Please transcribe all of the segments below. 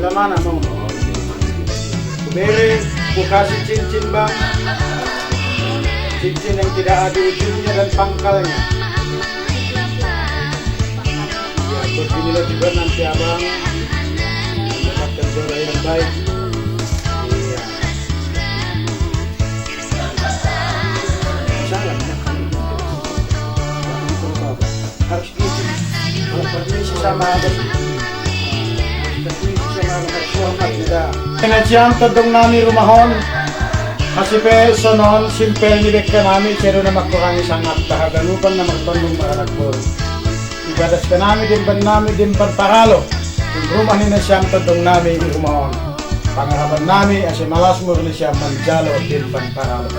Laman mo. Kubere, bukasi cincin bang. Cincin yang tidak ada ujungnya dan pangkalnya. Ya, beginilah juga nanti abang mendapatkan jodoh yang baik. Iya. Sangat harus gitu. Kalau permisi sama abang. Dengan siyang tadong nami rumahon Hasipe sonon simpel ni bekka nami Cero na magkurangi sangat Tahagalupan na magtandong maranagpol Ibadas ka nami din pan paralo Yung rumah ni na siyang tadong nami rumahon Pangarapan nami Asi malas mo rin siya manjalo din pan paralo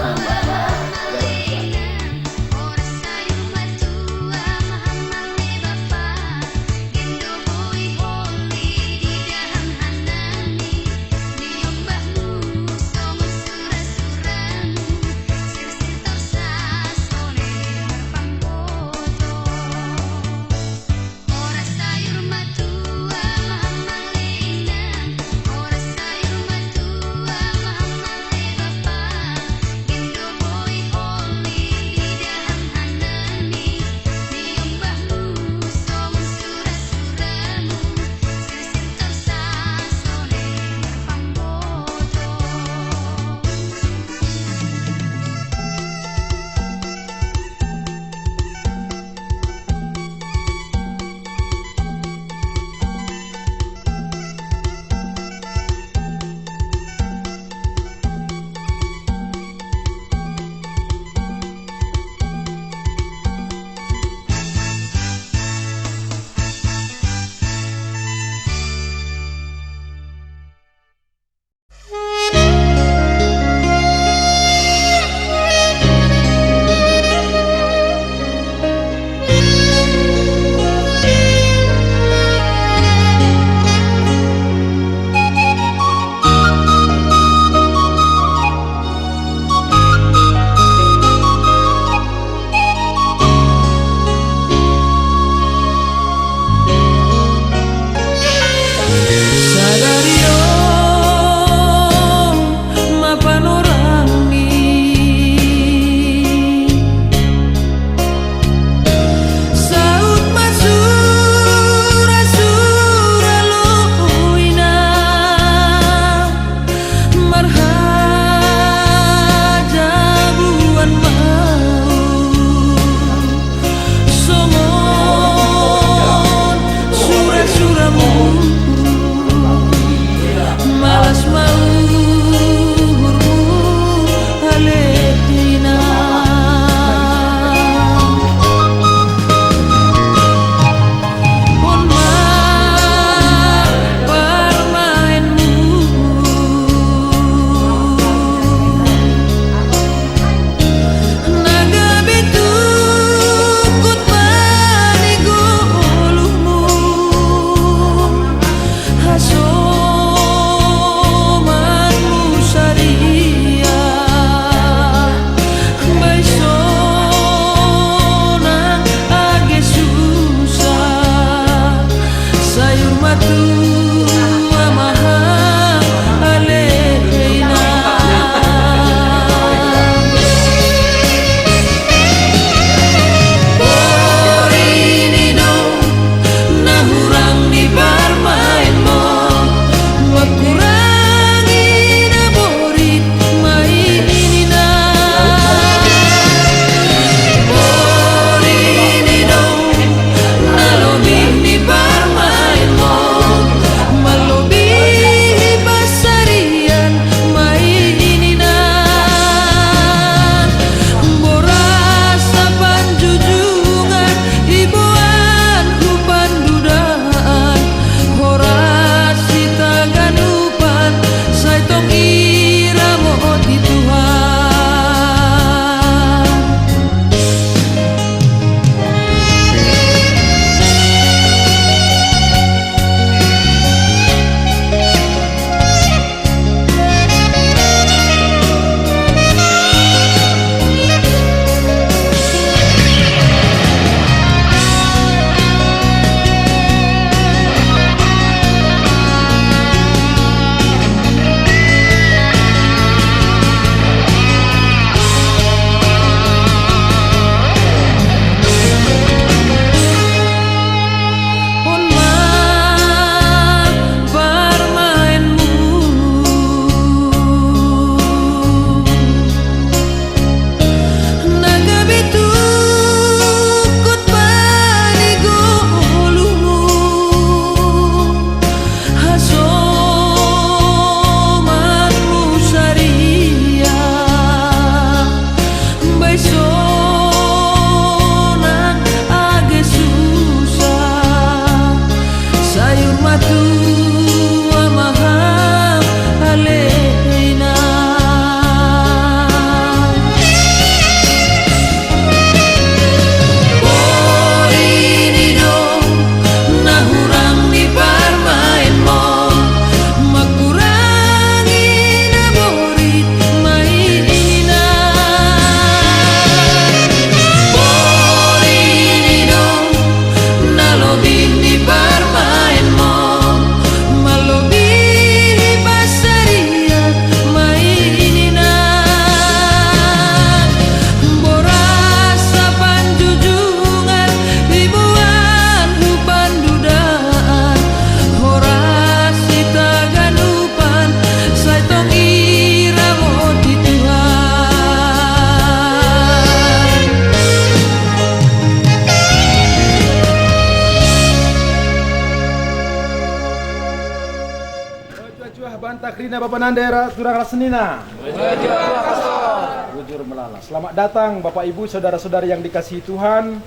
Suah bantah krina Bapak Nandera turang rasenina. Bujur melala. Selamat datang Bapak Ibu, saudara-saudari yang dikasihi Tuhan.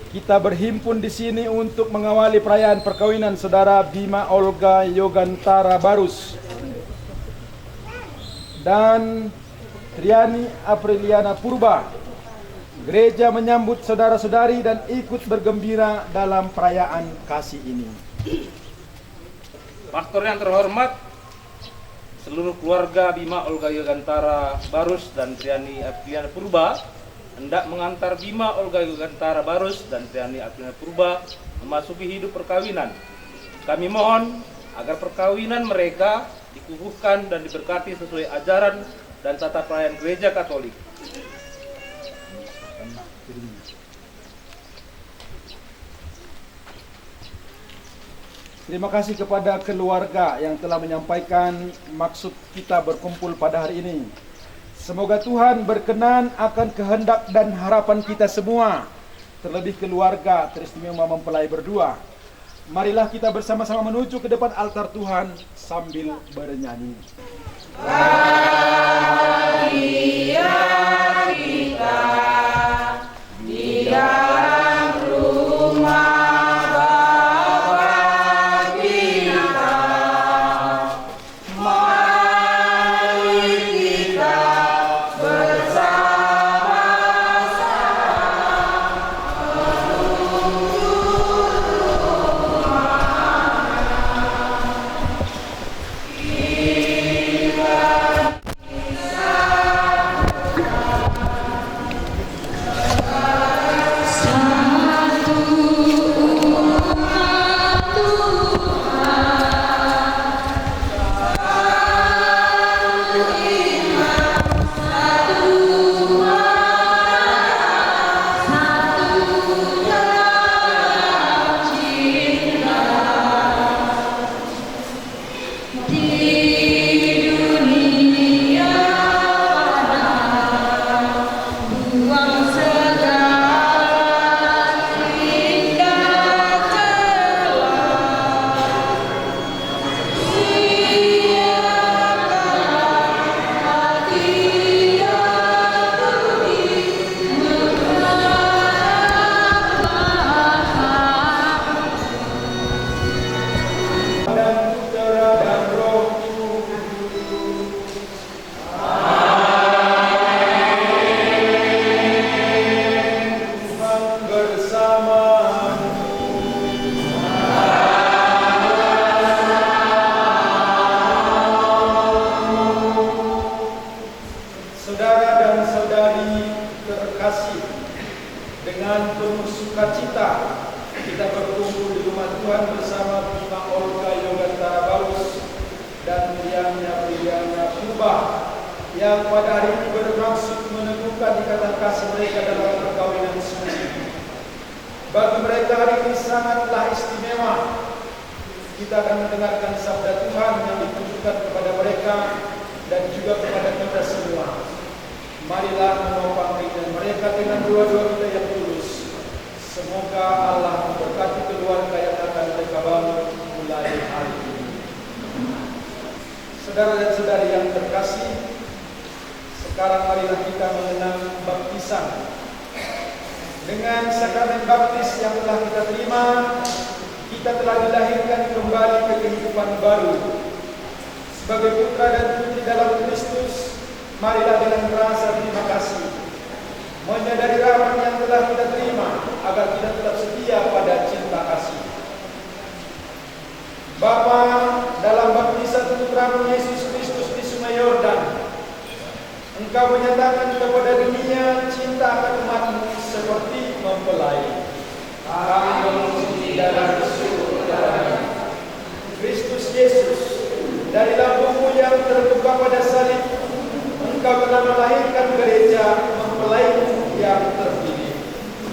Kita berhimpun di sini untuk mengawali perayaan perkawinan saudara Bima Olga Yogantara Barus dan Triani Apriliana Purba. Gereja menyambut saudara-saudari dan ikut bergembira dalam perayaan kasih ini. Pastor yang terhormat, seluruh keluarga Bima Olga Yogantara Barus dan Triani Apriliana Purba hendak mengantar Bima Olga Yogantara Barus dan Triani Apriliana Purba memasuki hidup perkawinan. Kami mohon agar perkawinan mereka dikukuhkan dan diberkati sesuai ajaran dan tata perayaan Gereja Katolik. Terima kasih kepada keluarga yang telah menyampaikan maksud kita berkumpul pada hari ini. Semoga Tuhan berkenan akan kehendak dan harapan kita semua, terlebih keluarga teristimewa mempelai berdua. Marilah kita bersama-sama menuju ke depan altar Tuhan sambil bernyanyi. Bahagia kita di dalam rumah yang pada hari ini bermaksud meneguhkan ikatan kasih mereka dalam perkawinan suci. Bagi mereka hari ini sangatlah istimewa. Kita akan mendengarkan sabda Tuhan yang ditujukan kepada mereka dan juga kepada kita semua. Marilah menopang ringan mereka dengan doa-doa kita yang tulus. Semoga Allah memberkati keluarga yang akan mereka bangun mulai hari ini. Saudara dan saudari yang terkasih, sekarang marilah kita mengenang baptisan. Dengan sakramen baptis yang telah kita terima, kita telah dilahirkan kembali ke kehidupan baru. Sebagai putra dan putri dalam Kristus, marilah dengan rasa terima kasih, menyadari rahmat yang telah kita terima, agar kita tetap setia pada cinta kasih. Bapa, dalam baptisan putramu Yesus Kristus di Sungai Yordan, Engkau menyatakan kepada dunia cinta akan umatmu seperti mempelai. Kami memuji dan bersyukur kepada Kristus Yesus. Dari lambungmu yang terbuka pada salib, Engkau telah melahirkan gereja mempelaimu yang terpilih.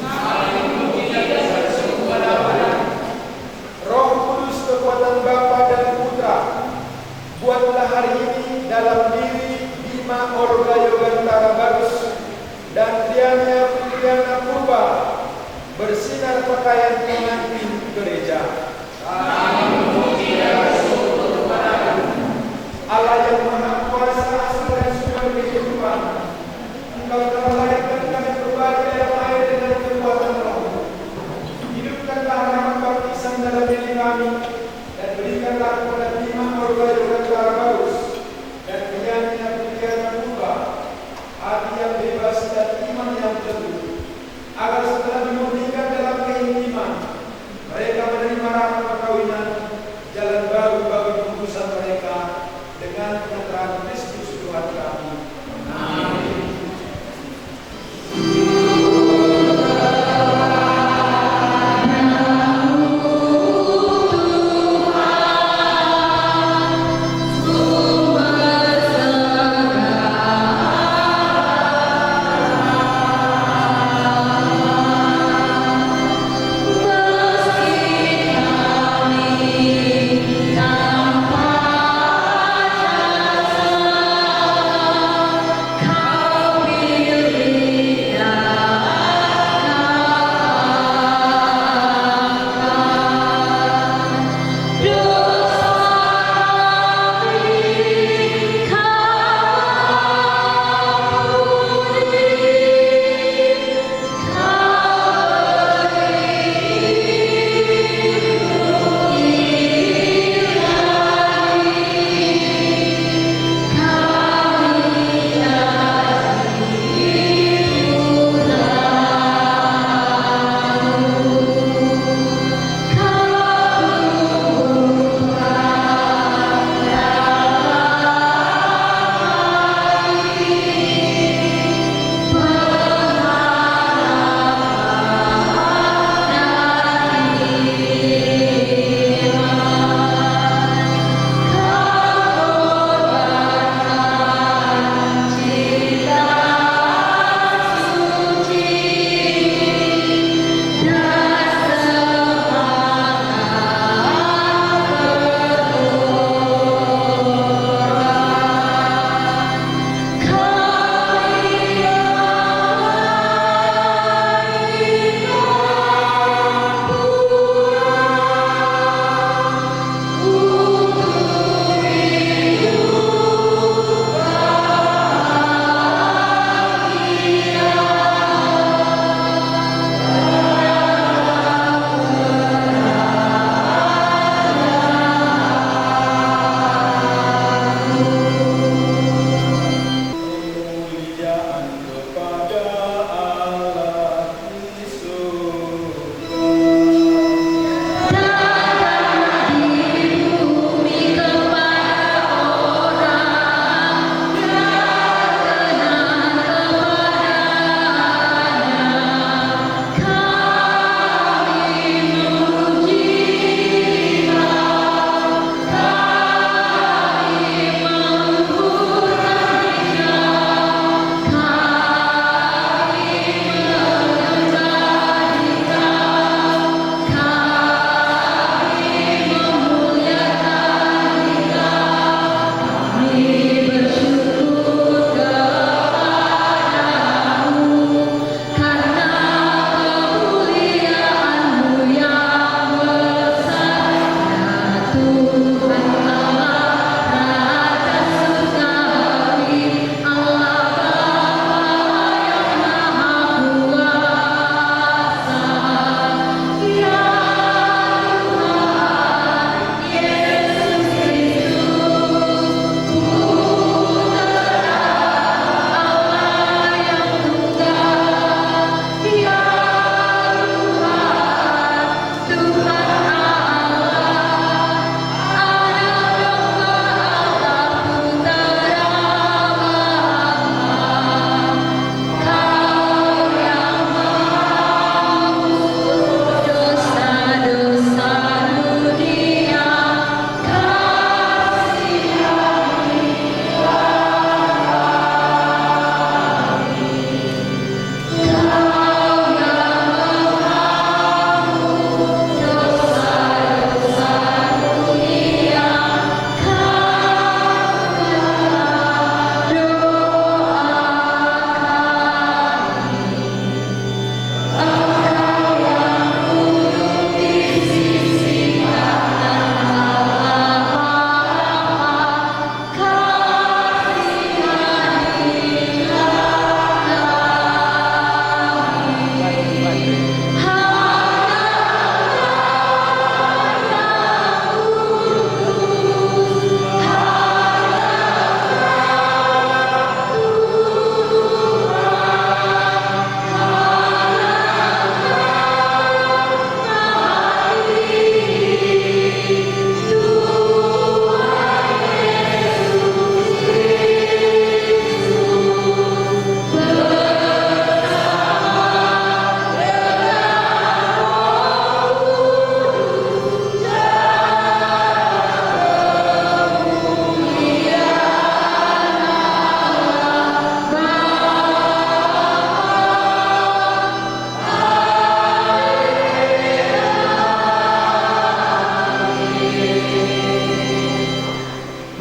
Kami memuji dan bersyukur kepada Roh Kudus, kekuatan Bapa dan Putra, buatlah hari ini dalam diri Bima Olga Yogantara Barus dan Triani Apriliana Purba bersinar pakaian pengantin gereja. Kami memuji dan bersyukur kepada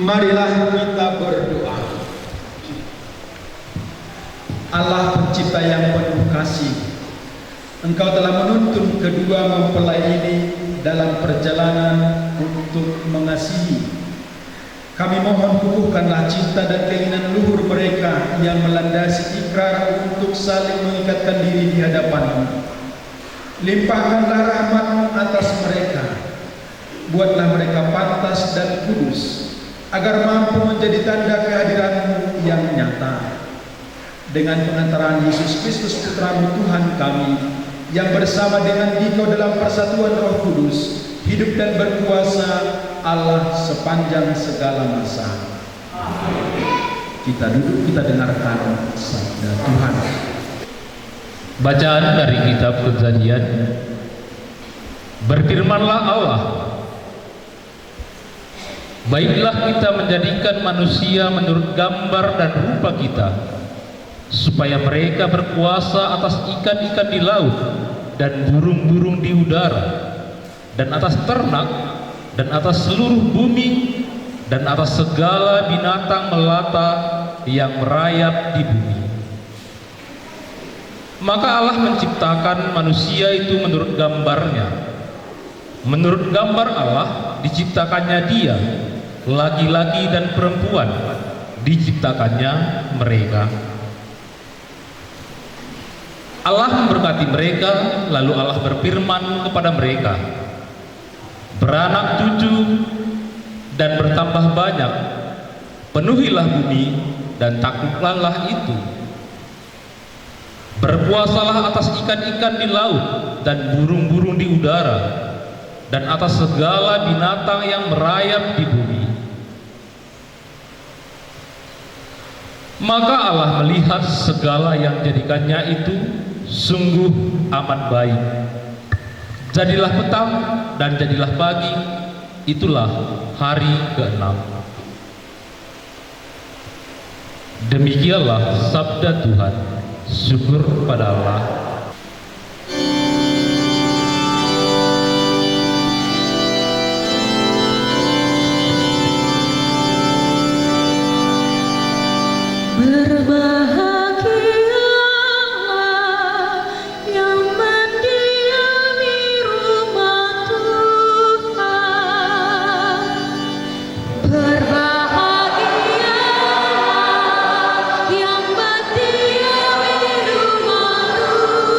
Marilah kita berdoa. Allah pencipta yang penuh kasih, Engkau telah menuntun kedua mempelai ini dalam perjalanan untuk mengasihi. Kami mohon kukuhkanlah cinta dan keinginan luhur mereka yang melandasi ikrar untuk saling mengikatkan diri di hadapan-Mu. Limpahkanlah rahmat-Mu atas mereka. Buatlah mereka pantas dan kudus, agar mampu menjadi tanda kehadiran-Mu yang nyata. Dengan pengantaran Yesus Kristus Putra-Mu Tuhan kami, yang bersama dengan Dikau dalam persatuan Roh Kudus, hidup dan berkuasa Allah sepanjang segala masa. Kita duduk, kita dengarkan sabda Tuhan. Bacaan dari kitab Kejadian. Berfirmanlah Allah, baiklah kita menjadikan manusia menurut gambar dan rupa kita, supaya mereka berkuasa atas ikan-ikan di laut dan burung-burung di udara, dan atas ternak, dan atas seluruh bumi, dan atas segala binatang melata yang merayap di bumi. Maka Allah menciptakan manusia itu menurut gambarnya. Menurut gambar Allah diciptakannya dia, laki-laki dan perempuan diciptakannya mereka. Allah memberkati mereka, lalu Allah berfirman kepada mereka, beranak cucu dan bertambah banyak, penuhilah bumi dan taklukkanlah itu. Berkuasalah atas ikan-ikan di laut dan burung-burung di udara, dan atas segala binatang yang merayap di bumi. Maka Allah melihat segala yang jadikannya itu sungguh amat baik. Jadilah petang dan jadilah pagi, itulah hari ke-6. Demikianlah sabda Tuhan. Syukur pada Allah. Berbahagialah yang mendiami rumah Tuhan. Berbahagialah yang mendiami rumah Tuhan.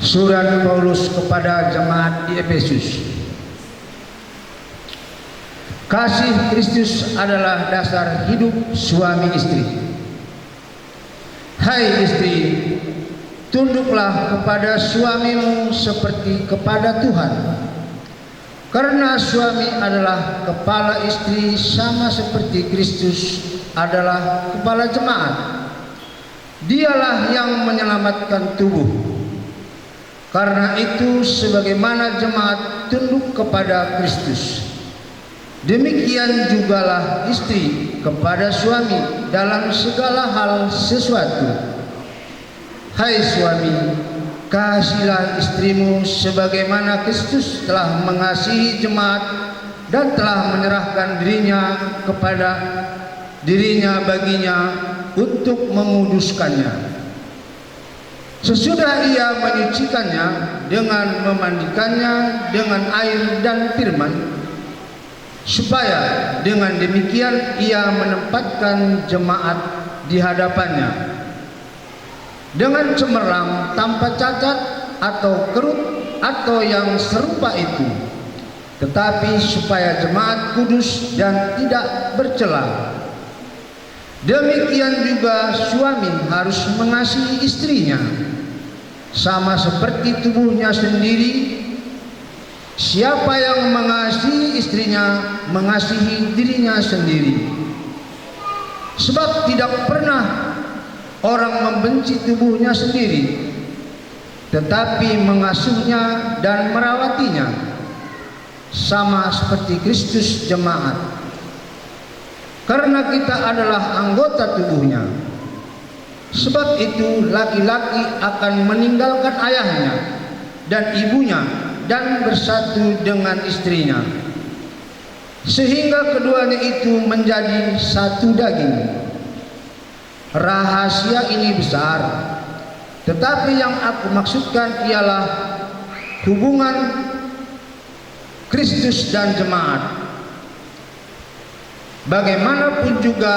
Surat Paulus kepada jemaat di Efesus. Kasih Kristus adalah dasar hidup suami istri. Hai istri, tunduklah kepada suamimu seperti kepada Tuhan. Karena suami adalah kepala istri sama seperti Kristus adalah kepala jemaat. Dialah yang menyelamatkan tubuh. Karena itu sebagaimana jemaat tunduk kepada Kristus, demikian jugalah istri kepada suami dalam segala hal sesuatu. Hai suami, kasihilah istrimu sebagaimana Kristus telah mengasihi jemaat dan telah menyerahkan dirinya baginya untuk menguduskannya. Sesudah ia menyucikannya dengan memandikannya dengan air dan firman, supaya dengan demikian ia menempatkan jemaat di hadapannya dengan cemerlang, tanpa cacat atau kerut atau yang serupa itu, tetapi supaya jemaat kudus dan tidak bercela. Demikian juga suami harus mengasihi istrinya sama seperti tubuhnya sendiri. Siapa yang mengasihi istrinya mengasihi dirinya sendiri. Sebab tidak pernah orang membenci tubuhnya sendiri, tetapi mengasuhnya dan merawatinya, sama seperti Kristus jemaat. Karena kita adalah anggota tubuhnya. Sebab itu laki-laki akan meninggalkan ayahnya dan ibunya dan bersatu dengan istrinya, sehingga keduanya itu menjadi satu daging. Rahasia ini besar, tetapi yang aku maksudkan ialah hubungan Kristus dan jemaat. Bagaimanapun juga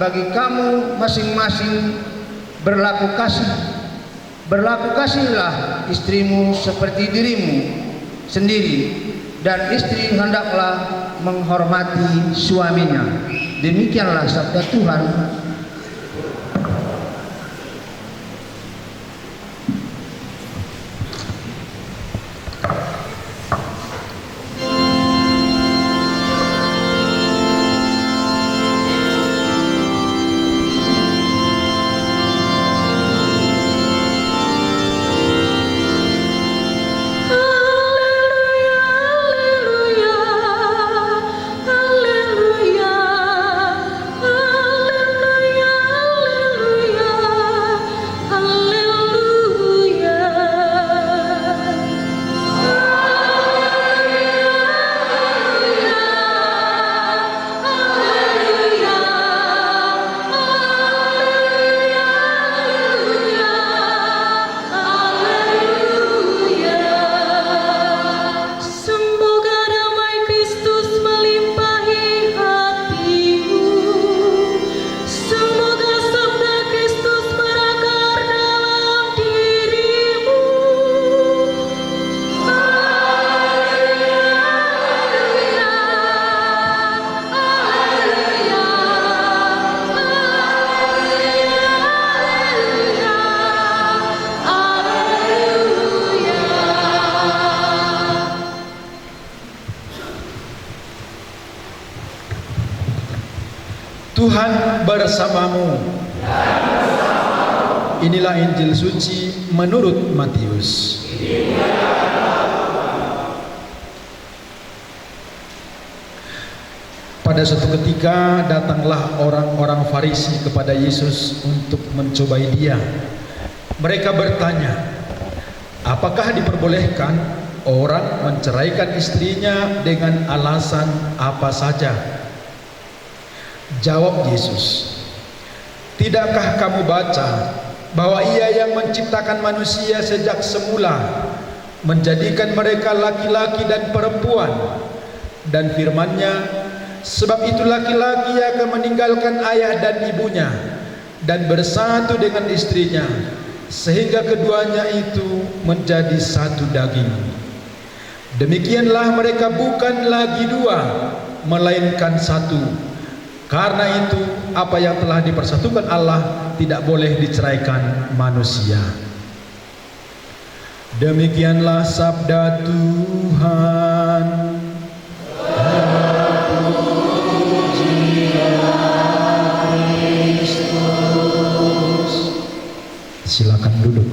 bagi kamu masing-masing berlaku kasihlah istrimu seperti dirimu sendiri, dan istri hendaklah menghormati suaminya. Demikianlah sabda Tuhan. Tuhan bersamamu. Inilah Injil suci menurut Matius. Pada suatu ketika datanglah orang-orang Farisi kepada Yesus untuk mencobai Dia. Mereka bertanya, apakah diperbolehkan orang menceraikan istrinya dengan alasan apa saja? Jawab Yesus, tidakkah kamu baca bahwa Ia yang menciptakan manusia sejak semula, menjadikan mereka laki-laki dan perempuan, dan firman-Nya, sebab itu laki-laki akan meninggalkan ayah dan ibunya dan bersatu dengan istrinya, sehingga keduanya itu menjadi satu daging. Demikianlah mereka bukan lagi dua, melainkan satu. Karena itu apa yang telah dipersatukan Allah tidak boleh diceraikan manusia. Demikianlah sabda Tuhan. Silakan duduk.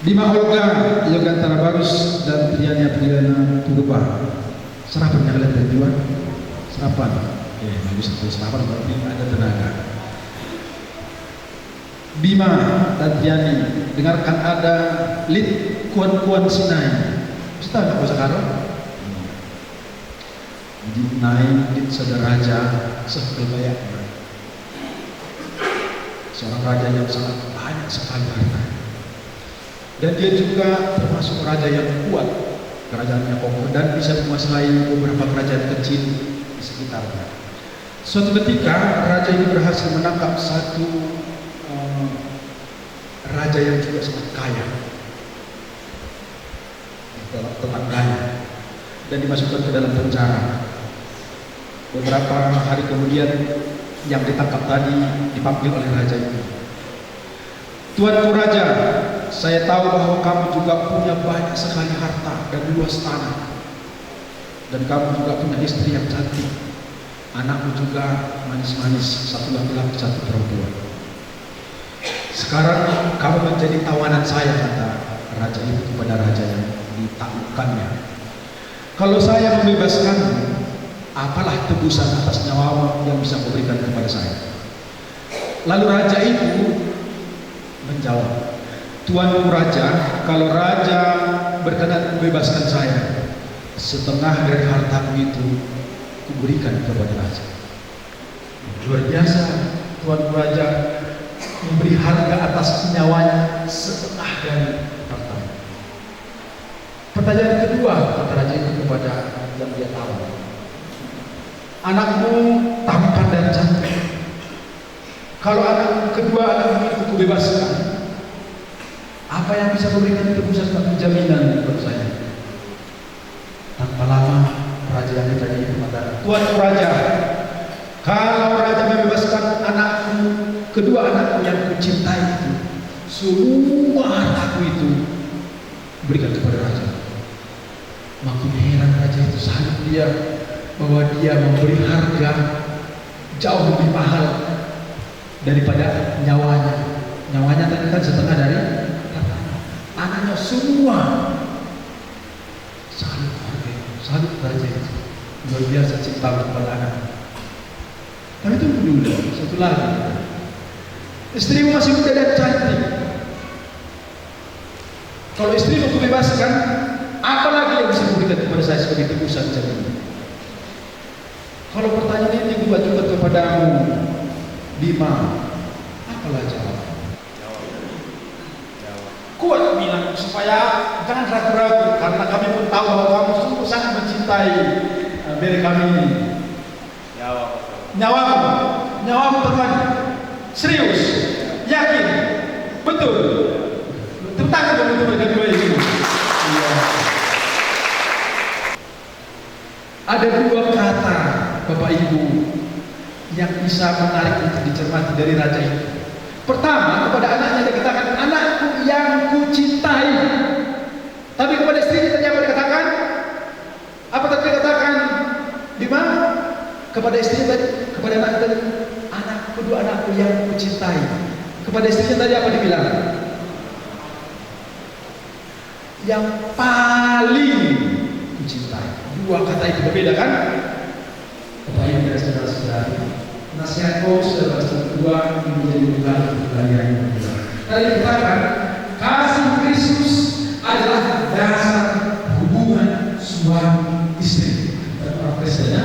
Bima Olga Yogantara Barus dan Triania Prilana Purba. Serapan yang kalian dari luar? Serapan. Oke, bagus satu serapan berarti ada tenaga. Bima dan Triani, dengarkan ada Lit Kuan Sinai. Bisa nggak bahasa Karo? Naik Lit Saudara Raja Sekelbayak. Seorang raja yang sangat banyak sekali harta, dan dia juga termasuk raja yang kuat, kerajaannya kokoh dan bisa menguasai beberapa kerajaan kecil di sekitarnya. Suatu ketika raja ini berhasil menangkap satu raja yang juga sangat kaya, tetangganya, dan dimasukkan ke dalam penjara. Beberapa hari kemudian yang ditangkap tadi dipanggil oleh raja itu. Tuanku raja, saya tahu bahwa kamu juga punya banyak sekali harta dan luas tanah, dan kamu juga punya istri yang cantik, anakmu juga manis-manis, satu laki-laki satu perempuan. Sekarang kamu menjadi tawanan saya, kata raja itu kepada raja yang ditaklukkannya. Kalau saya membebaskanmu, apalah tebusan atas nyawamu yang bisa memberikan kepada saya? Lalu raja itu menjawab, Tuanku raja, kalau raja berkenan membebaskan saya, setengah dari hartaku itu kuberikan kepada raja. Luar biasa, Tuanku raja memberi harga atas nyawanya setengah dari hartanya. Pertanyaan kedua kata raja itu kepada yang dia tahu, anakmu tampan dan cantik. Kalau anak kedua anakmu itu kubebaskan, apa yang bisa memberikan tebusan atau jaminan buat saya? Tanpa lama raja yang tadi itu mengatakan, Tuanku raja, kalau raja membebaskan anakku, kedua anakku yang kucintai itu, semua hartaku itu berikan kepada raja. Makin heran raja itu, saat dia bahwa dia memberi harga jauh lebih mahal daripada nyawanya. Nyawanya tadi kan setengah dari hartanya. Anaknya semua salut raja itu. Luar biasa cinta kepada anak. Tapi itu dulu, satu lagi. Istrimu masih muda dan cantik. Kalau istrimu kubebaskan, apa lagi yang bisa memberikan kepada saya sebagai tebusan jaminan? Kalau pertanyaan ini dibuat juga kepadamu, Bima, apalah jawab? Kuat bilang supaya jangan ragu-ragu, karena kami pun tahu bahwa kamu sungguh sangat mencintai diri kami ini. Nyawamu teman, serius, yakin, betul. Tentang betul mereka dua itu. Ada dua kata Bapak Ibu yang bisa menarik untuk dicermati dari raja itu. Pertama, kepada anaknya dia katakan, anakku yang kucintai. Tapi kepada istrinya tadi apa dikatakan? Apa tadi dikatakan? Di mana? Kepada istrinya tadi, kepada anaknya tadi, kedua anakku yang kucintai. Kepada istrinya tadi apa dibilang? Yang paling kucintai. Dua kata itu berbeda kan? Bapak Ibu dan saudara-saudari, nasihat Paulus dalam pasal 2 menjadi bukan kalian yang berbeda. Tadi dikatakan kasih Kristus adalah dasar hubungan suami istri. Dan orang Kristennya,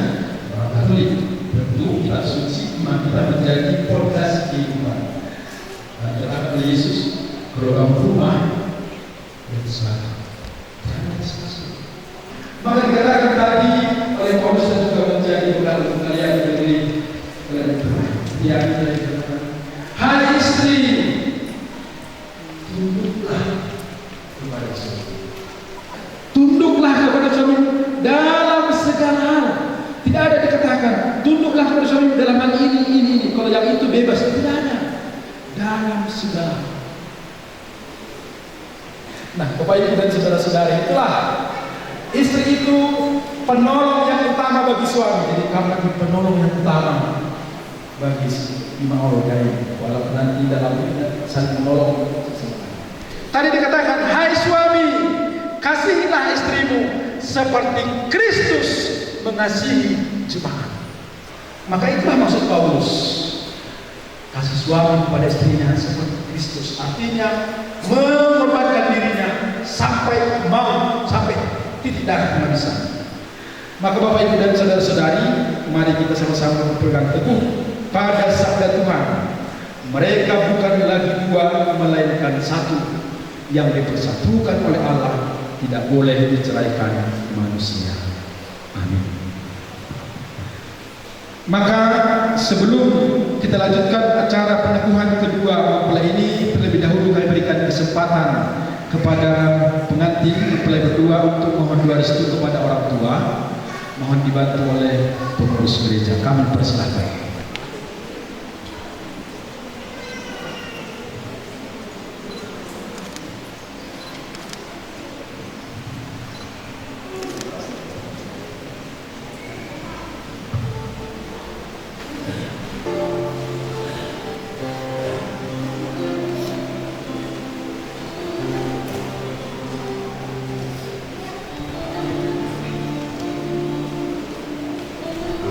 orang Katolik, tentu kita suci iman kita menjadi fondasi kehidupan. Dan dalam Yesus program rumah yang selatan. Maka dikatakan tadi oleh Paulus juga menjadi bukan untuk kalian berdiri yang dikatakan, hai istri, Tidak ada dikatakan tunduklah kepada suami dalam hal ini. Kalau yang itu bebas, tidak ada. Dalam segala. Nah, Bapak Ibu dan saudara-saudara, itulah istri itu penolong yang utama bagi suami. Jadi kamu penolong yang utama bagi Bima Olgai, walaupun nanti dalam saling menolong. Tadi dikatakan, hai suami, kasihilah istrimu seperti Kristus mengasihi jemaat. Maka itulah maksud Paulus, kasih suami kepada istrinya seperti Kristus, artinya mengorbankan dirinya sampai mau, sampai titik darah penghabisan. Maka Bapak Ibu dan saudara-saudari, mari kita sama-sama berpegang teguh pada sabda Tuhan. Mereka bukan lagi dua, melainkan satu, yang dipersatukan oleh Allah, tidak boleh diceraikan manusia. Amin. Maka sebelum kita lanjutkan acara peneguhan kedua mempelai ini, terlebih dahulu kami berikan kesempatan kepada pengantin mempelai berdua untuk mohon doa restu kepada orang tua. Mohon dibantu oleh pengurus gereja. Kami persilahkan.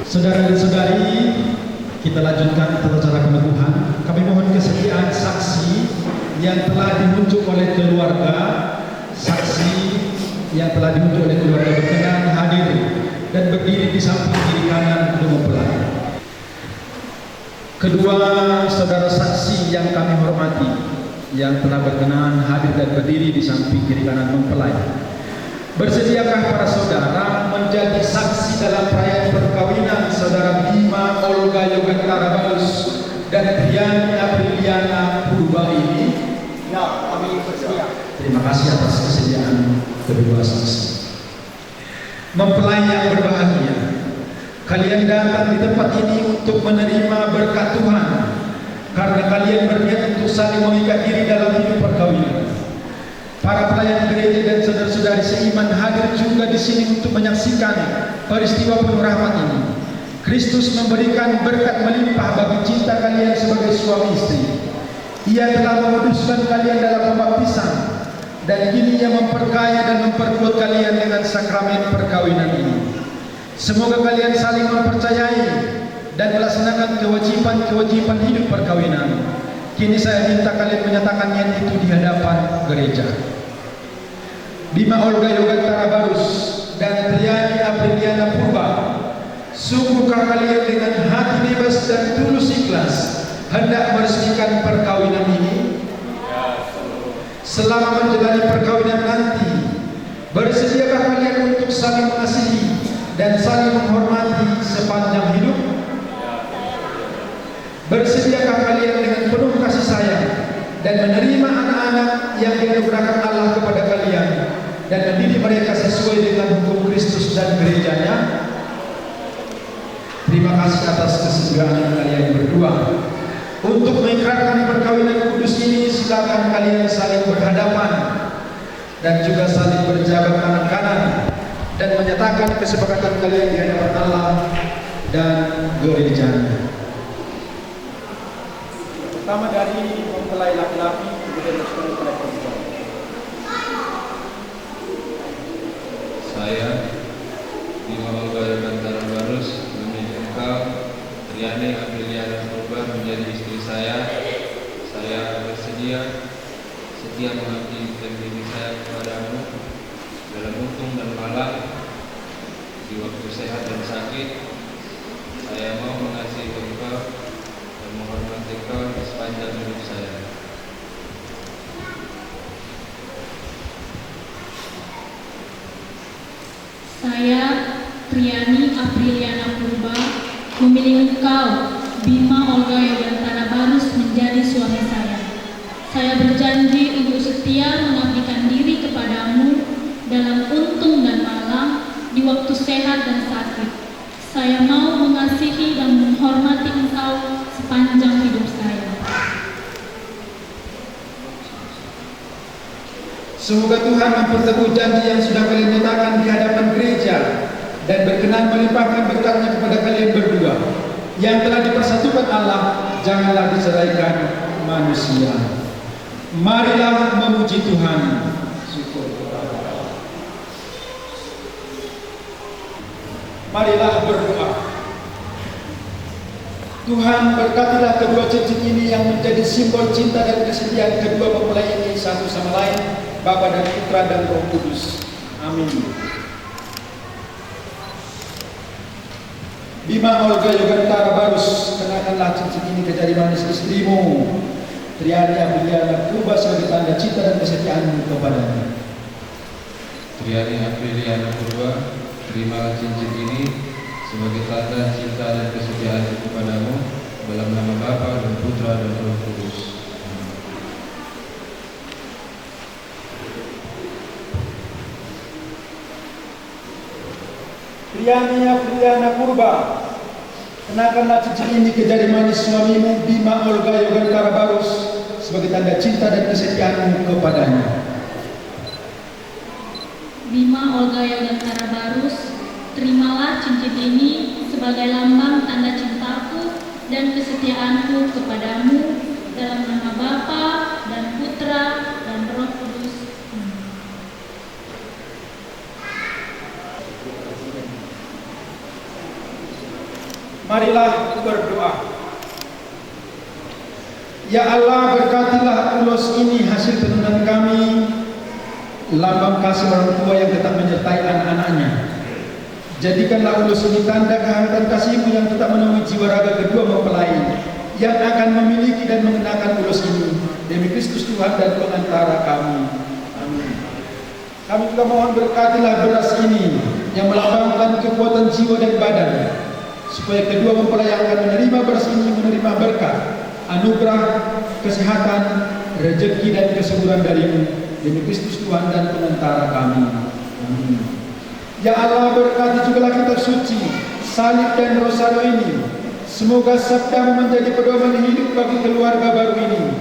Saudara dan saudari, kita lanjutkan tata cara peneguhan. Kami mohon kesediaan saksi yang telah ditunjuk oleh keluarga, saksi yang telah ditunjuk oleh keluarga berkenan hadir dan berdiri di samping kiri kanan mempelai. Kedua saudara saksi yang kami hormati, yang telah berkenan hadir dan berdiri di samping kiri kanan mempelai. Bersediakah para saudara menjadi saksi dalam perayaan perkawinan saudara Bima Olga Yogantara Balus dan Triani Apriliana Purba ini? Ya, kami bersedia. Terima kasih atas kesediaan kedua saksi. Mempelai yang berbahagia, kalian datang di tempat ini untuk menerima berkat Tuhan, karena kalian berniat untuk saling mengikat diri dalam hidup perkawinan. Para pelayan gereja dan saudara-saudari seiman hadir juga di sini untuk menyaksikan peristiwa penuh rahmat ini. Kristus memberikan berkat melimpah bagi cinta kalian sebagai suami istri. Ia telah menguduskan kalian dalam pembaptisan, dan kini Ia memperkaya dan memperkuat kalian dengan sakramen perkawinan ini. Semoga kalian saling mempercayai dan melaksanakan kewajiban-kewajiban hidup perkawinan. Kini saya minta kalian menyatakan niat itu di hadapan gereja. Bima Olga Yogantara Balus dan Triani Apriliana Purba, sungguhkah kalian dengan hati bebas dan tulus ikhlas hendak meresmikan perkawinan ini? Selama menjalani perkawinan nanti, bersediakah kalian untuk saling mengasihi dan saling menghormati sepanjang hidup? Bersediakah kalian dengan penuh kasih sayang dan menerima anak-anak yang dianugerahkan Allah kepada kalian dan mendidik mereka sesuai dengan hukum Kristus dan gerejanya? Terima kasih atas kesediaan kalian berdua. Untuk mengikrarkan perkawinan kudus ini, silakan kalian saling berhadapan dan juga saling berjabat tangan kanan dan menyatakan kesepakatan kalian di hadapan Allah dan gerejanya. Pertama dari mempelai laki-laki, kemudian mempelai perempuan. Saya, Bima Olga Yogantara Balus, memilih engkau, Triani Apriliana Purba, menjadi istri saya. Saya bersedia setia mengabdikan diri saya kepadamu dalam untung dan malang, di waktu sehat dan sakit. Saya mau mengasihi engkau dan menghormati engkau di sepanjang hidup saya. Saya, Triani Apriliana Purba, memilih engkau, Bima Olga Yogantara Balus, menjadi suami saya. Saya berjanji untuk setia mengabdikan diri kepadamu dalam untung dan malang, di waktu sehat dan sakit. Saya mau mengasihi dan menghormati Engkau sepanjang hidup saya. Semoga Tuhan memperteguh janji yang sudah kalian nyatakan di hadapan gereja dan berkenan melimpahkan berkat-Nya kepada kalian berdua yang telah dipersatukan Allah, janganlah diceraikan manusia. Marilah memuji Tuhan. Syukur. Marilah berdoa. Tuhan, berkatilah kedua cincin ini yang menjadi simbol cinta dan kesetiaan kedua mempelai ini satu sama lain, Bapa dan Putra dan Roh Kudus. Amin. Bima Olga Yogantara Barus, kenakanlah cincin ini ke jari manis istrimu, Triani Apriliana Purba, sebagai tanda cinta dan kesetiaanmu kepadanya. Triani Apriliana Purba, terimalah cincin ini sebagai tanda cinta dan kesetiaanku kepadamu, dalam nama Bapa dan Putra dan Roh Kudus. Triani Apriliana Purba, kenakanlah cincin ini ke jari manis suamimu, Bima Olga Yogantara Barus, sebagai tanda cinta dan kesetiaanmu kepadanya. Bima Olga Yogantara Barus, terimalah cincin ini sebagai lambang tanda cintaku dan kesetiaanku kepadamu, dalam nama Bapa dan Putra dan Roh Kudus. Marilah berdoa. Ya Allah, berkatilah ulos ini hasil tenunan kami, lambang kasih orang tua yang tetap menyertai anak-anaknya. Jadikanlah ulos ini tanda kehangatan kasih-Mu yang tetap menemui jiwa raga kedua mempelai yang akan memiliki dan mengenakan ulos ini, demi Kristus Tuhan dan pengantara kami. Amin. Kami juga mohon berkatilah beras ini yang melambangkan kekuatan jiwa dan badan, supaya kedua mempelai yang akan menerima beras ini menerima berkat, anugerah, kesehatan, rezeki dan kesuburan dari-Mu, demi Kristus Tuhan dan pengantara kami. Amin. Ya Allah, berkati jugalah kitab suci, salib dan rosario ini. Semoga sabda-Mu menjadi pedoman hidup bagi keluarga baru ini.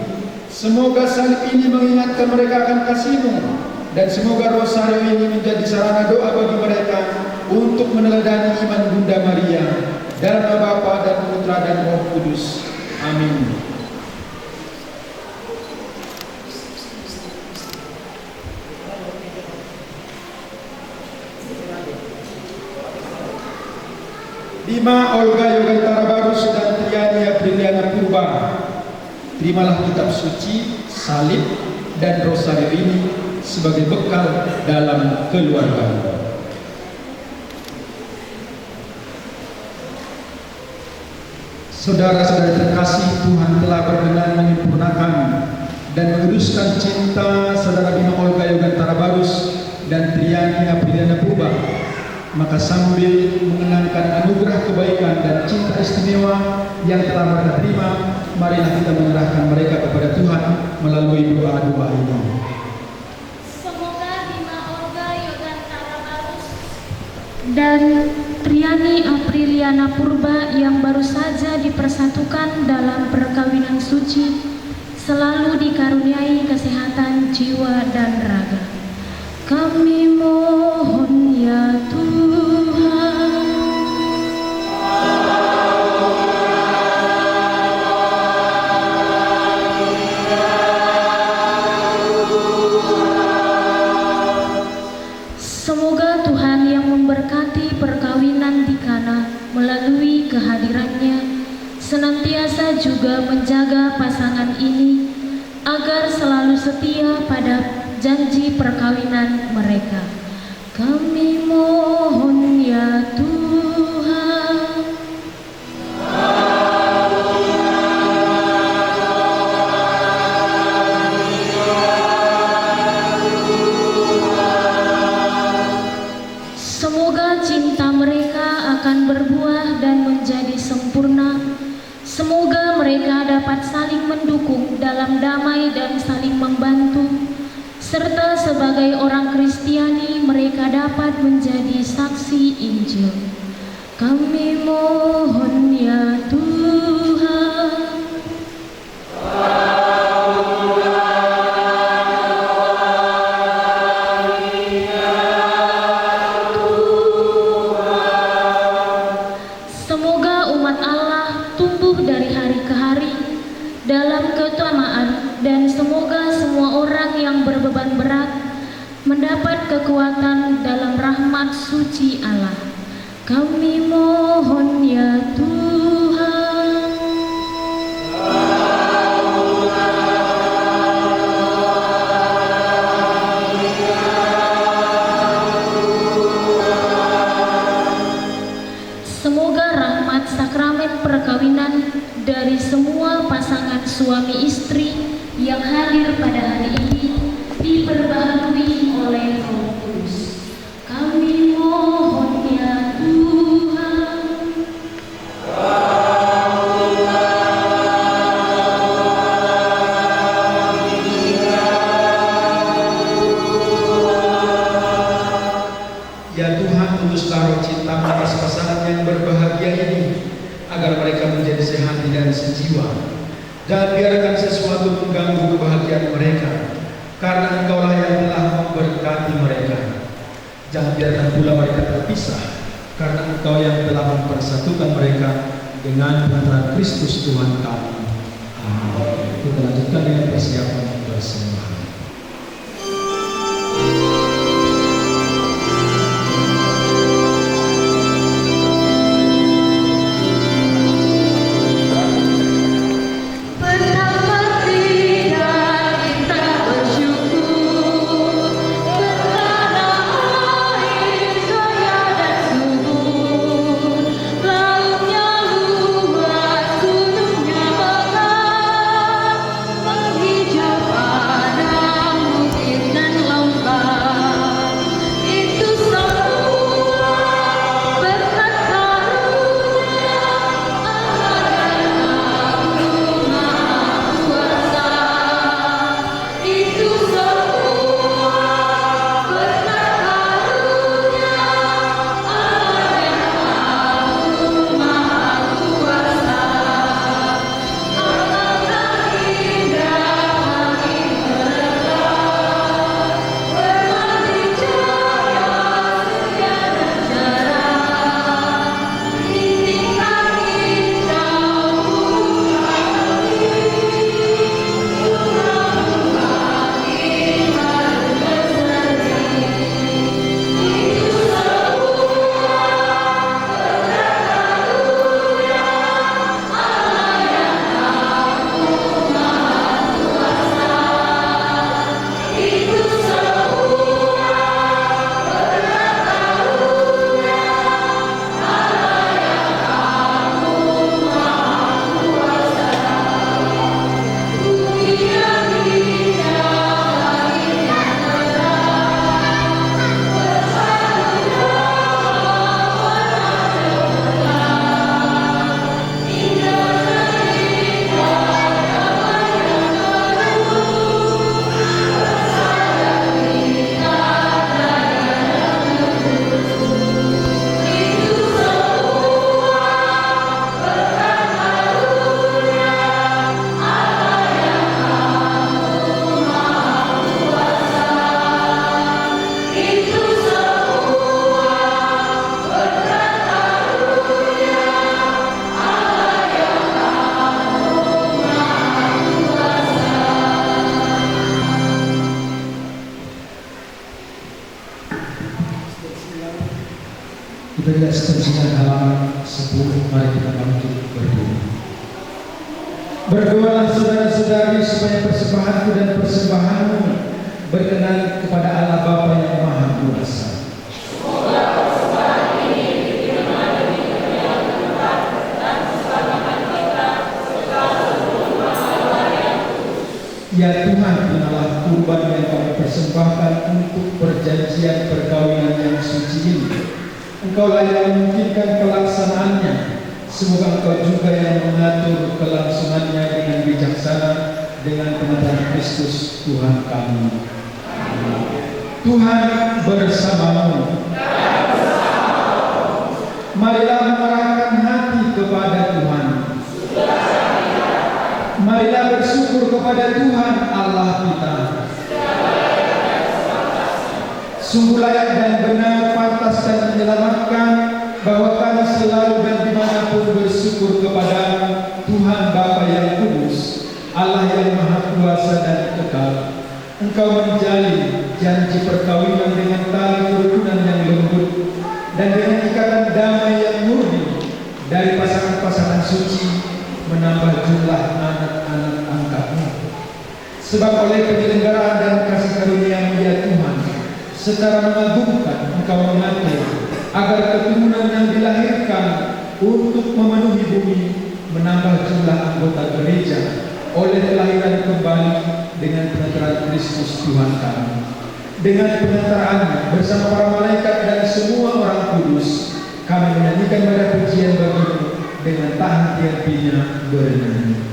Semoga salib ini mengingatkan mereka akan kasih-Mu, dan semoga rosario ini menjadi sarana doa bagi mereka untuk meneladani iman Bunda Maria, dalam nama Bapa dan Putra dan Roh Kudus. Amin. Bima Olga Yogantara Barus dan Triani Apriliana Purba, terimalah kitab suci, salib, dan rosario ini sebagai bekal dalam keluarga. Saudara-saudara terkasih, Tuhan telah berkenan menyempurnakan dan menguduskan cinta saudara Bima Olga Yogantara Barus dan Triani Apriliana Purba. Maka sambil mengenangkan anugerah kebaikan dan cinta istimewa yang telah mereka terima, marilah kita menyerahkan mereka kepada Tuhan melalui doa-doa ini. Semoga Bima Olga Yogantara Barus dan Triani Apriliana Purba yang baru saja dipersatukan dalam perkawinan suci selalu dikaruniai kesehatan jiwa dan raga. Kami mohon ya Tuhan. Semoga Tuhan yang memberkati perkawinan di Kana melalui kehadirannya senantiasa juga menjaga pasangan ini agar selalu setia pada janji perkawinan mereka. Kami mohon ya Tuhan. Semoga cinta mereka akan berbuah dan menjadi sempurna. Semoga mereka dapat saling mendukung dalam damai dan saling membantu, serta sebagai orang Kristiani mereka dapat menjadi saksi Injil. Kami mohon ya Tuhan. Semoga umat Allah tumbuh dari hari ke hari dalam keutamaan, dan semoga semua orang yang berbeban berat mendapat kekuatan dalam rahmat suci Allah. Kami mohon ya Tuhan. Semoga rahmat sakramen perkawinan dari semua pasangan suami istri yang hadir pada hari ini diperbaharui oleh Roh Kudus. Kami mohon ya Tuhan. Ya Tuhan, tulus taruh cinta atas pasangan yang berbahagia ini, agar mereka menjadi sehati dan sejiwa. Jangan biarkan sesuatu mengganggu kebahagiaan mereka, karena Engkaulah yang telah memberkati mereka. Jangan biarkan pula mereka terpisah, karena Engkau yang telah mempersatukan mereka dengan putra Kristus Tuhan kami. Amin. Kita lanjutkan dengan persiapan persembahan. Kita tidak seterusnya halaman 10. Mari kita bangkit berdoa. Berdoalah saudara-saudari supaya persembahanku dan persembahanmu berkenan kepada Allah Bapa yang Maha Kuasa. Ya Tuhan, terimalah kurban yang kami persembahkan untuk perjanjian perkawinan yang suci ini. Engkaulah yang memungkinkan pelaksanaannya. Semoga Engkau juga yang mengatur kelangsungannya dengan bijaksana dengan penetapan Kristus Tuhan kami. Tuhan bersamamu. Marilah mengarahkan hati kepada Tuhan. Marilah bersyukur kepada Tuhan Allah kita. Sungguh layak dan benar, pantas dan menyelamatkan bahwa kami selalu dan dimanapun bersyukur kepada Tuhan Bapa yang kudus, Allah yang maha kuasa dan kekal. Engkau menjalin janji perkawinan dengan tali kerukunan yang lembut dan dengan ikatan damai yang murni dari pasangan-pasangan suci, menambah jumlah anak-anak angkatmu. Sebab oleh penyelenggaraan dan kasih karunia-Mu ya Tuhan, secara mengagumkan Engkau mengatur agar keturunan yang dilahirkan untuk memenuhi bumi menambah jumlah anggota gereja oleh kelahiran kembali dengan pengantaran Kristus Tuhan kami. Dengan pengantarannya bersama para malaikat dan semua orang kudus, kami menyanyikan pada pujian bagi-Mu dengan tak henti-hentinya bernyanyi.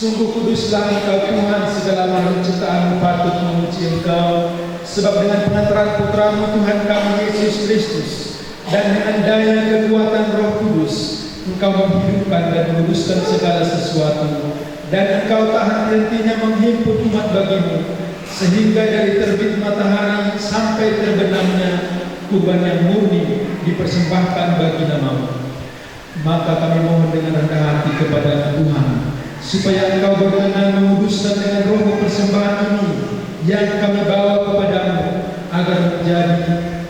Sungguh kuduslah Engkau Tuhan, segala makhluk ciptaan patut memuji Engkau, sebab dengan pengantaran Putra-Mu Tuhan kami Yesus Kristus dan dengan daya kekuatan Roh Kudus, Engkau menghidupkan dan meluruskan segala sesuatu, dan Engkau tak henti-hentinya menghimpun umat bagi-Mu, sehingga dari terbit matahari sampai terbenamnya kurban yang murni dipersembahkan bagi nama-Mu. Maka kami mohon dengan rendah hati kepada Tuhan, supaya Engkau berkenan menguduskan dengan roh persembahan ini yang kami bawa kepadamu, agar menjadi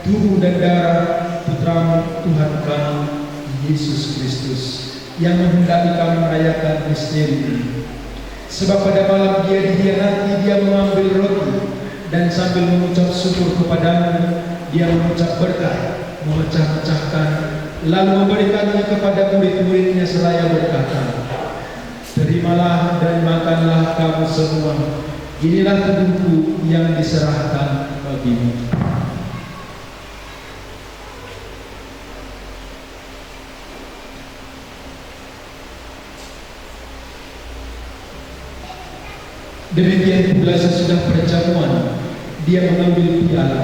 tubuh dan darah Putra-Mu Tuhan kami Yesus Kristus, yang menghendaki kami merayakan misteri ini. Sebab pada malam Dia dihianati, Dia mengambil roti, dan sambil mengucap syukur kepadamu, Dia mengucap berkah, memecah-mecahkan, lalu memberikannya kepada murid-muridnya seraya berkata, "Terimalah dan makanlah kamu semua. Inilah tubuhku yang diserahkan bagimu." Demikian pula sesudah perjamuan, Dia mengambil piala,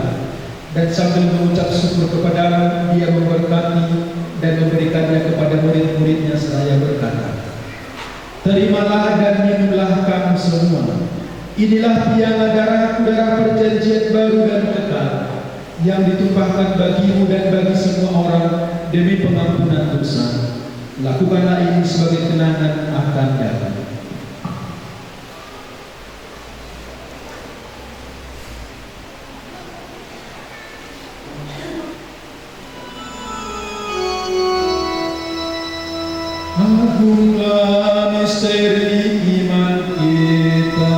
dan sambil mengucap syukur kepadamu, Dia memberkati dan memberikannya kepada murid-muridnya seraya berkata, "Terimalah dan minumlah kamu semua. Inilah piala darahku, darah perjanjian baru dan kekal, yang ditumpahkan bagimu dan bagi semua orang demi pengampunan dosa. Lakukanlah ini sebagai kenangan akan Dia." Agunglah misteri iman kita.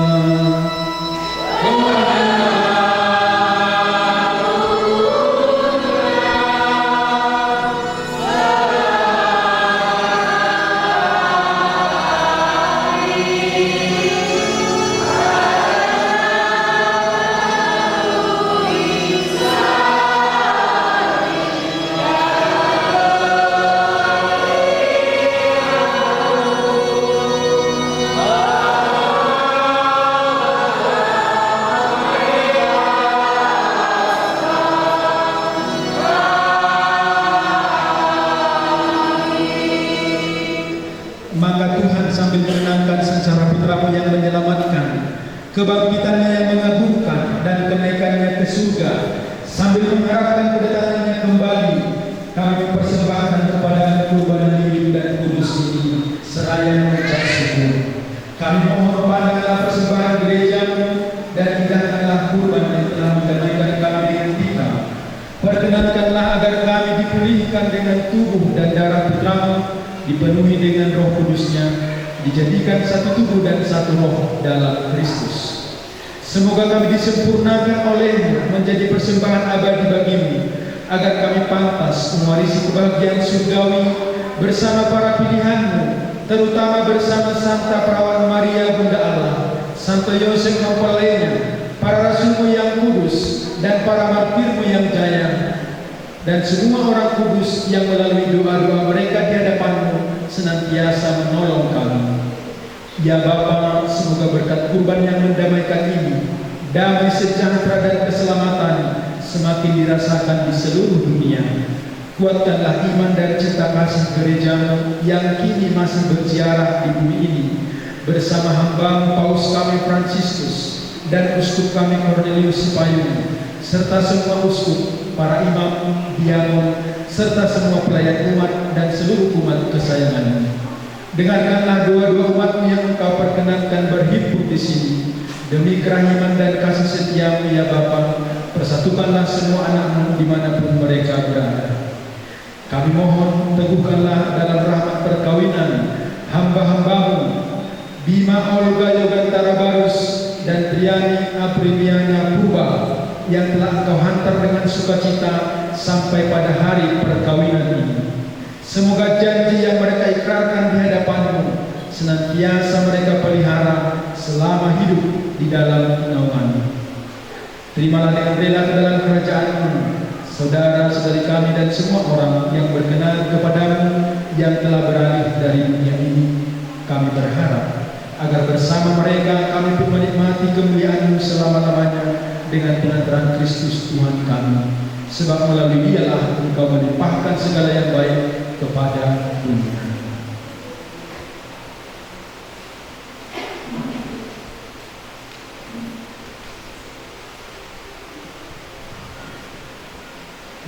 Maka Tuhan sambil menenangkan secara Putra-Mu yang menyelamatkan, kebangkitannya yang mengagumkan dan kenaikannya ke surga, sambil mengharapkan kedatangannya kembali, kami mempersembahkan kepada kurban hidup dan kudus ini seraya mengucap syukur. Kami mohon pandanglah persembahan gerejamu dan hidangkanlah kurban yang telah menggantikan kami dengan tika. Perkenankanlah agar kami dipulihkan dengan tubuh dan darah putramu, dipenuhi dengan roh kudusnya, dijadikan satu tubuh dan satu roh dalam Kristus. Semoga kami disempurnakan olehmu menjadi persembahan abadi bagimu, agar kami pantas mewarisi kebahagiaan surgawi bersama para pilihanmu, terutama bersama Santa Perawan Maria Bunda Allah, Santo Yosef mempelainya, para rasulmu yang kudus, dan para martirmu yang jaya, dan semua orang kudus yang melalui doa-doa mereka di hadapanmu senantiasa menolong kami. Ya Bapa, semoga berkat kurban yang mendamaikan ini, damai sejahtera dan keselamatan semakin dirasakan di seluruh dunia. Kuatkanlah iman dan cinta kasih gerejamu yang kini masih berziarah di bumi ini, bersama hamba Paus kami Fransiskus dan uskup kami Cornelius Sipayung, serta semua uskup, para imam, diakon, serta semua pelayan umat dan seluruh umat kesayanganmu. Dengarkanlah doa-doa umatmu yang engkau perkenankan berhimpun di sini. Demi kerahiman dan kasih setiamu ya Bapa, persatukanlah semua anakmu dimanapun mereka berada. Kami mohon teguhkanlah dalam rahmat perkawinan hamba-hambamu Bima Olga Yogantara Barus dan Triani Apriliana Purba yang telah engkau hantar dengan sukacita sampai pada hari perkawinan ini. Semoga janji yang mereka ikrarkan di hadapanmu senantiasa mereka pelihara selama hidup di dalam naunganmu. Terimalah dengan rela ke dalam kerajaanmu saudara-saudari kami dan semua orang yang berkenan kepadamu yang telah beralih dari dunia ini. Kami berharap agar bersama mereka kami pun menikmati kemuliaan-Mu selama-lamanya dengan penantaran Kristus Tuhan kami, sebab melalui Dialah Engkau melimpahkan segala yang baik kepada dunia.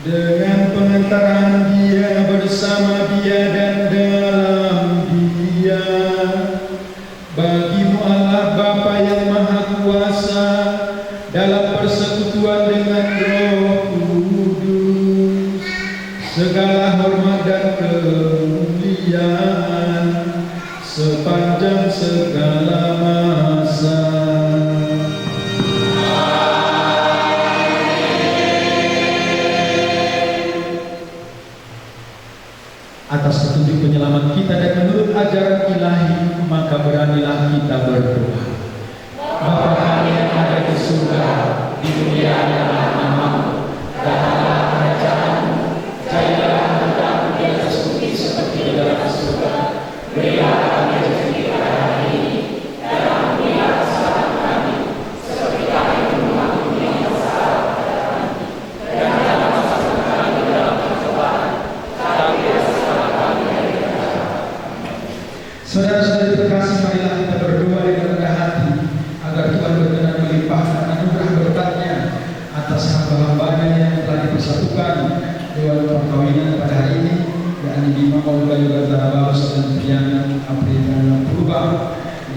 Dengan pengantaran Dia, bersama Dia dan dalam Dia, bagimu Allah Bapa yang Maha Kuasa, dalam persekutuan dengan Roh Kudus, segala hormat dan kemuliaan sepanjang segala masa. Atas petunjuk penyelamat kita dan menurut ajaran ilahi, maka beranilah kita berdoa. Bapa kami yang ada di surga, dimuliakanlah namamu, datanglah kerajaanmu, jadilah kehendakmu di atas bumi seperti di dalam surga. Berilah kami rezeki kita hari ini, dan ampunilah kesalahan kami, seperti kami mengampuni yang bersalah kepada kami. Dan jangan masukkan kami ke dalam pencobaan, tapi bebaskanlah kami dari jahat. Saudara-saudari terkasih, marilah kita berdoa dengan rendah hati agar Tuhan berkenan melimpahkan anugerah berkat-Nya atas hamba-hambanya yang telah dipersatukan dewan perkawinan pada hari ini, yakni Bima Olga Yogantara Barus dan Triana Apriliana Purba,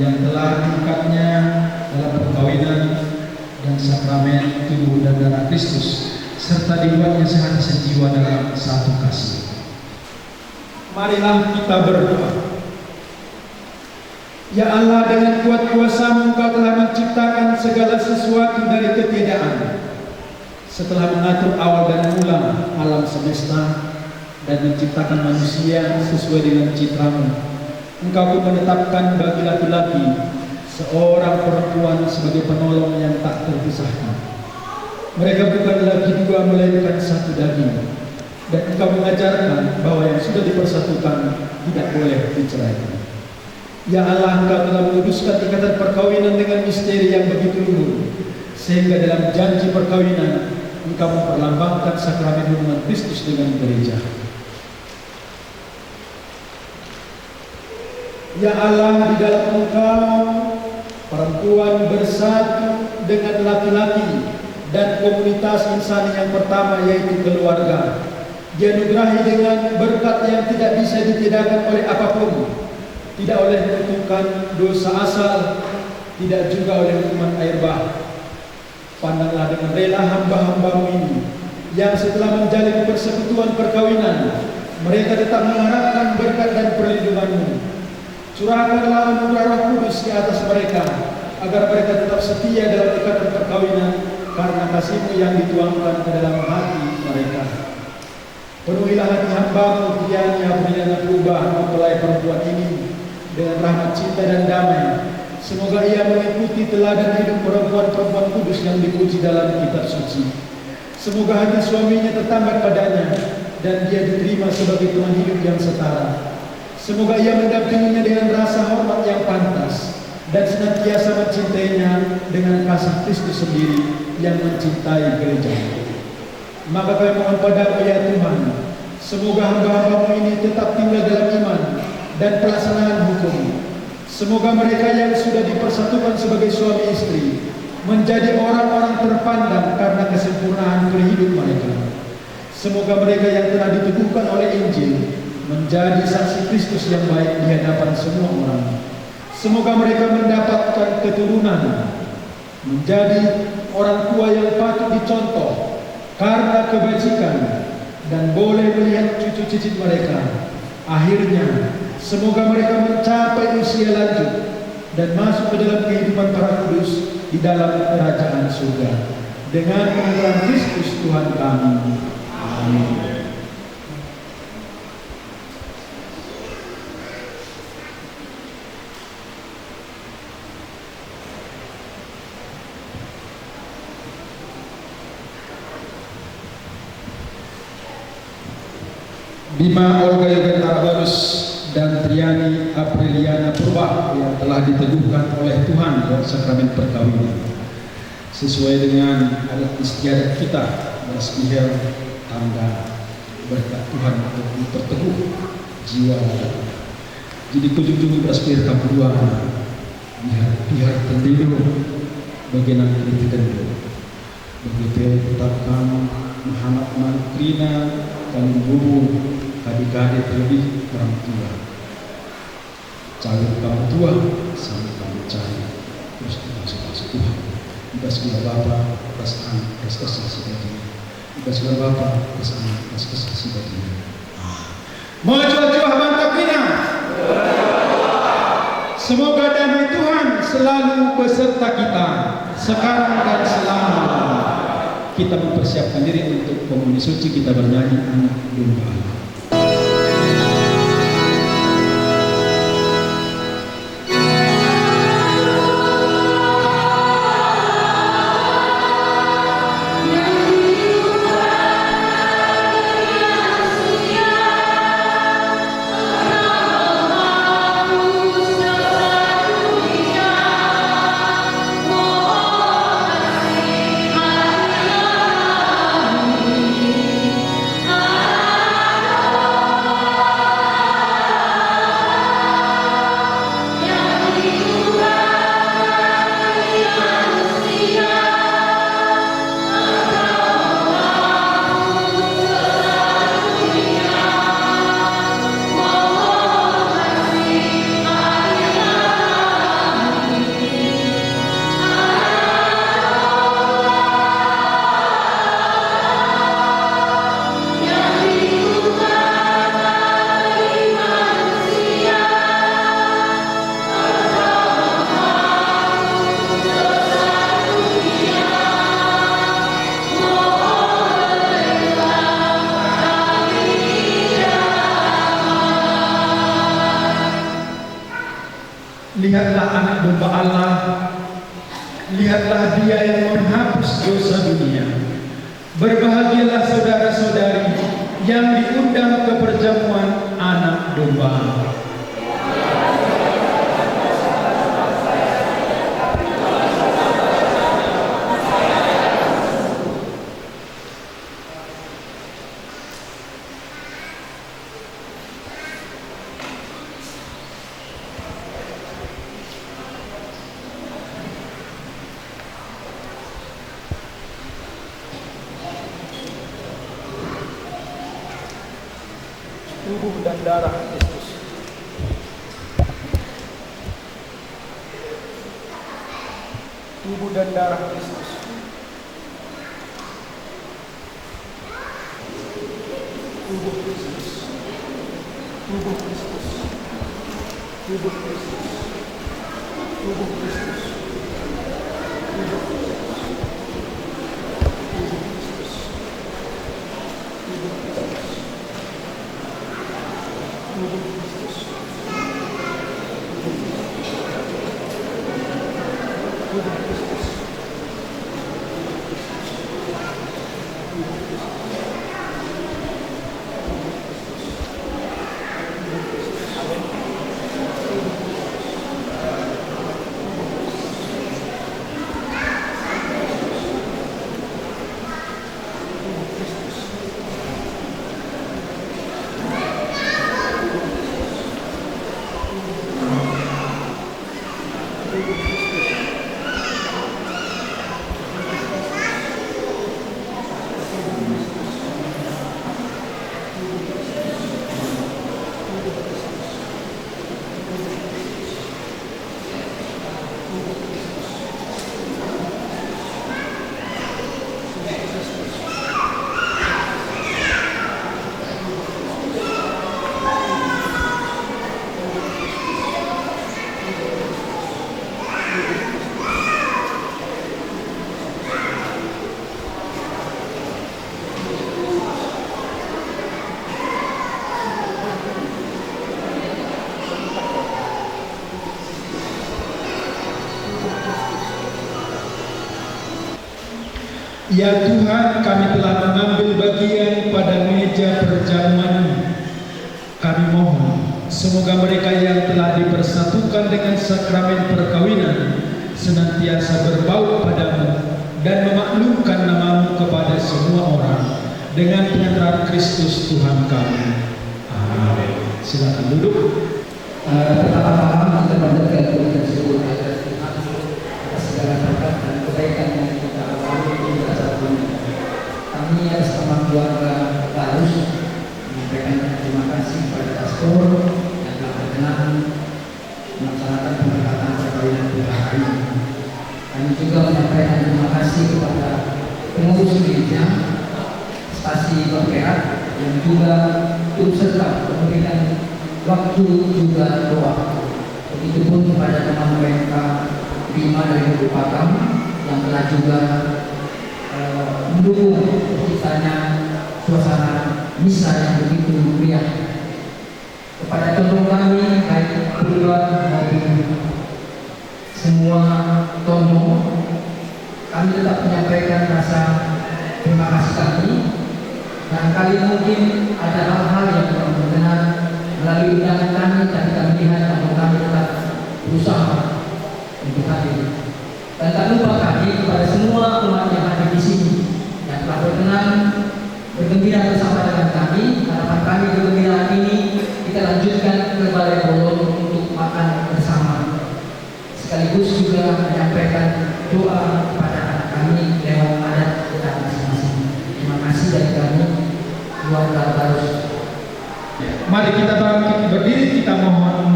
yang telah diikatnya dalam perkawinan dan sakramen tubuh dan darah Kristus, serta dibuatnya sehati sejiwa dalam satu kasih. Marilah kita berdoa. Ya Allah, dengan kuat kuasa-Mu Engkau telah menciptakan segala sesuatu dari ketiadaan. Setelah mengatur awal dan mula alam semesta dan menciptakan manusia sesuai dengan citra-Mu, Engkau pun menetapkan bagi laki-laki seorang perempuan sebagai penolong yang tak terpisahkan. Mereka bukan lagi dua melainkan satu daging. Dan Engkau mengajarkan bahwa yang sudah dipersatukan tidak boleh diceraikan. Ya Allah, Engkau telah menguduskan ikatan perkawinan dengan misteri yang begitu luhur, sehingga dalam janji perkawinan Engkau memperlambangkan sakramen hubungan Kristus dengan gereja. Ya Allah, di dalam Engkau Perempuan bersatu dengan laki-laki dan komunitas insani yang pertama, yaitu keluarga. Dianugerahi dengan berkat yang tidak bisa ditiadakan oleh apapun, tidak oleh kutukan dosa asal, tidak juga oleh hukuman air bah. Pandanglah dengan rela hamba-hambamu ini, yang setelah menjalin persekutuan perkawinan, mereka tetap mengharapkan berkat dan perlindunganmu. Curahkanlah anugerah Roh Kudus di atas mereka, agar mereka tetap setia dalam ikatan perkawinan, karena kasih-Mu yang dituangkan ke dalam hati mereka. Penuhilah hati hamba-Mu Triani Apriliana Purba, mempelai perempuan ini, dengan rahmat cinta dan damai. Semoga ia mengikuti teladan hidup perempuan-perempuan kudus yang dipuji dalam kitab suci. Semoga hati suaminya tertambat padanya, dan dia diterima sebagai teman hidup yang setara. Semoga ia mendampinginya dengan rasa hormat yang pantas, dan senantiasa mencintainya dengan kasih Kristus sendiri yang mencintai gereja. Maka kami mohon padamu ya Tuhan, semoga hamba-hambamu ini tetap tinggal dalam iman dan pelaksanaan hukum. Semoga mereka yang sudah dipersatukan sebagai suami istri menjadi orang-orang terpandang karena kesempurnaan berhidup mereka. Semoga mereka yang telah diteguhkan oleh Injil menjadi saksi Kristus yang baik di hadapan semua orang. Semoga mereka mendapatkan keturunan, menjadi orang tua yang patut dicontoh karena kebajikan, dan boleh melihat cucu-cucu mereka. Akhirnya, semoga mereka mencapai usia lanjut dan masuk ke dalam kehidupan para kudus di dalam kerajaan surga. Dengan pengakuan Kristus Tuhan kami. Amin. Bima Olga Yogantara Barus dan Triani Apriliana Purba yang telah diteguhkan oleh Tuhan dalam sakramen perkawinan sesuai dengan adat istiadat kita, bersebiar tanda berkat Tuhan untuk memperteguh jiwa. Jadi kunjungi bersebiar tabua biar tendido bagian kritikan begitu tetapkan Muhammad Mankrina dan Bubu adik-adik terlebih orang tua, calon kamu tua sampai kamu cari terus dikasih Tuhan. Kita segala Bapa, perasaan, kasih sebagian. Kita segala Bapa, perasaan, kasih sebagian. Maju-maju mantap Krina. Semoga damai Tuhan selalu beserta kita sekarang dan selama. Kita mempersiapkan diri untuk komuni suci. Kita bernyanyi Anak Domba Allah. Lihatlah anak domba Allah, lihatlah dia yang menghapus dosa dunia. Berbahagialah saudara-saudari yang diundang ke perjamuan anak domba Allah. tubuh dan darah Kristus. Tubuh dan darah Kristus. Tubuh Kristus. Tubuh Kristus. Tubuh Kristus. Tubuh Kristus. Tubuh Kristus. Tubuh Kristus. Tubuh Kristus. Tubuh Kristus. Tubuh Kristus. Ya Tuhan, kami telah mengambil bagian pada meja perjamuan. Kami mohon, semoga mereka yang telah dipersatukan dengan sakramen perkawinan senantiasa berbau padamu dan memaklumkan namamu kepada semua orang dengan penyertaan Kristus Tuhan kami. Amin. Silakan duduk. Pertama-tama kita mendengar tersebut atas Tuhan atas segala berkat dan kebaikan yang kita alami hingga saat ini. Kami atas nama keluarga Barus menyampaikan terima kasih kepada pastor yang telah berkenan melaksanakan pemberkatan perkawinan kita hari ini. Kami juga menyampaikan terima kasih kepada pengurus gereja stasi bergerak yang juga turut serta memberikan waktu juga doa. Begitupun kepada teman mereka 5 dari Bupakam yang telah juga mendukung terciptanya suasana misa yang begitu meriah. Kepada tolong kami baik berdua maupun semua tolong, kami tetap menyampaikan rasa terima kasih kami. Dan kali mungkin ada hal-hal yang benar melalui undangan kami, tapi kami lihat bahwa kami tetap berusaha untuk hadir. Dan tak lupa kami kepada semua umat yang hadir di sini yang telah berkenan bergembira bersama dengan kami. Harapan kami kegembiraan ini kita lanjutkan ke Balai Bolong untuk makan bersama. Sekaligus juga menyampaikan doa kepada anak kami lewat adat kita masing-masing. Terima kasih dari kami, keluarga Barus. Mari kita bangkit berdiri, kita mohon